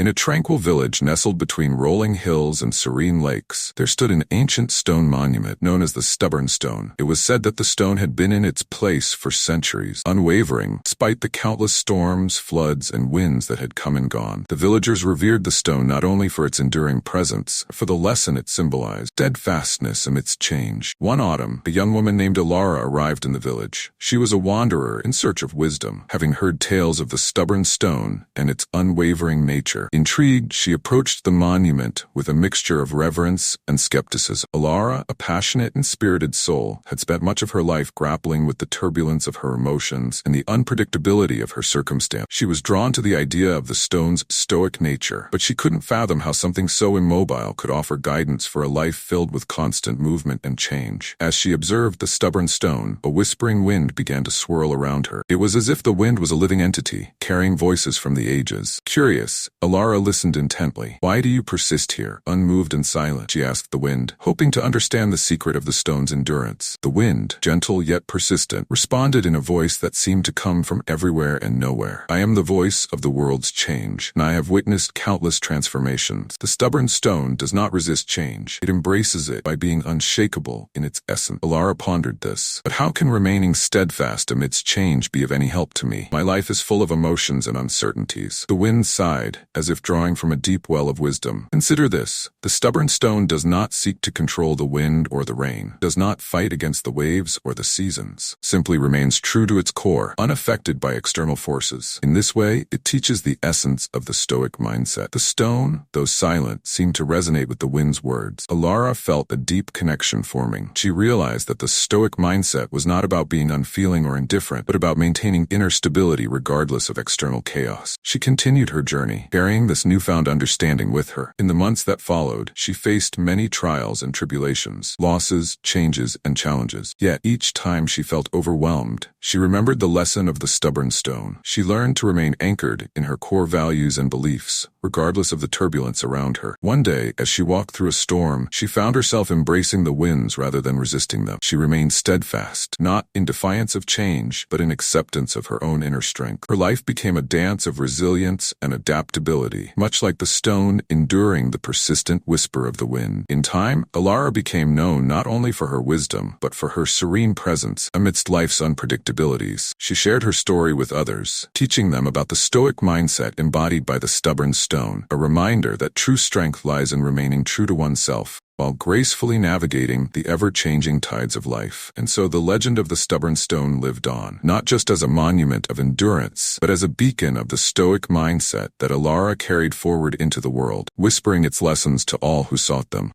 In a tranquil village nestled between rolling hills and serene lakes, there stood an ancient stone monument known as the Stubborn Stone. It was said that the stone had been in its place for centuries, unwavering, despite the countless storms, floods, and winds that had come and gone. The villagers revered the stone not only for its enduring presence, but for the lesson it symbolized: steadfastness amidst change. One autumn, a young woman named Elara arrived in the village. She was a wanderer in search of wisdom, having heard tales of the stubborn stone and its unwavering nature. Intrigued, she approached the monument with a mixture of reverence and skepticism. Elara, a passionate and spirited soul, had spent much of her life grappling with the turbulence of her emotions and the unpredictability of her circumstance. She was drawn to the idea of the stone's stoic nature, but she couldn't fathom how something so immobile could offer guidance for a life filled with constant movement and change. As she observed the stubborn stone, a whispering wind began to swirl around her. It was as if the wind was a living entity, carrying voices from the ages. Curious, Elara listened intently. "Why do you persist here, unmoved and silent?" she asked the wind, hoping to understand the secret of the stone's endurance. The wind, gentle yet persistent, responded in a voice that seemed to come from everywhere and nowhere. "I am the voice of the world's change, and I have witnessed countless transformations. The stubborn stone does not resist change. It embraces it by being unshakable in its essence." Elara pondered this. "But how can remaining steadfast amidst change be of any help to me? My life is full of emotions and uncertainties." The wind sighed, as if drawing from a deep well of wisdom. "Consider this. The stubborn stone does not seek to control the wind or the rain, does not fight against the waves or the seasons, simply remains true to its core, unaffected by external forces. In this way, it teaches the essence of the Stoic mindset." The stone, though silent, seemed to resonate with the wind's words. Elara felt a deep connection forming. She realized that the Stoic mindset was not about being unfeeling or indifferent, but about maintaining inner stability regardless of external chaos. She continued her journey, carrying this newfound understanding with her. In the months that followed, she faced many trials and tribulations, losses, changes, and challenges. Yet each time she felt overwhelmed, she remembered the lesson of the stubborn stone. She learned to remain anchored in her core values and beliefs, regardless of the turbulence around her. One day, as she walked through a storm, she found herself embracing the winds rather than resisting them. She remained steadfast, not in defiance of change, but in acceptance of her own inner strength. Her life became a dance of resilience and adaptability, much like the stone enduring the persistent whisper of the wind. In time, Elara became known not only for her wisdom, but for her serene presence amidst life's unpredictabilities. She shared her story with others, teaching them about the Stoic mindset embodied by the stubborn stone, a reminder that true strength lies in remaining true to oneself, while gracefully navigating the ever-changing tides of life. And so the legend of the stubborn stone lived on, not just as a monument of endurance, but as a beacon of the Stoic mindset that Elara carried forward into the world, whispering its lessons to all who sought them.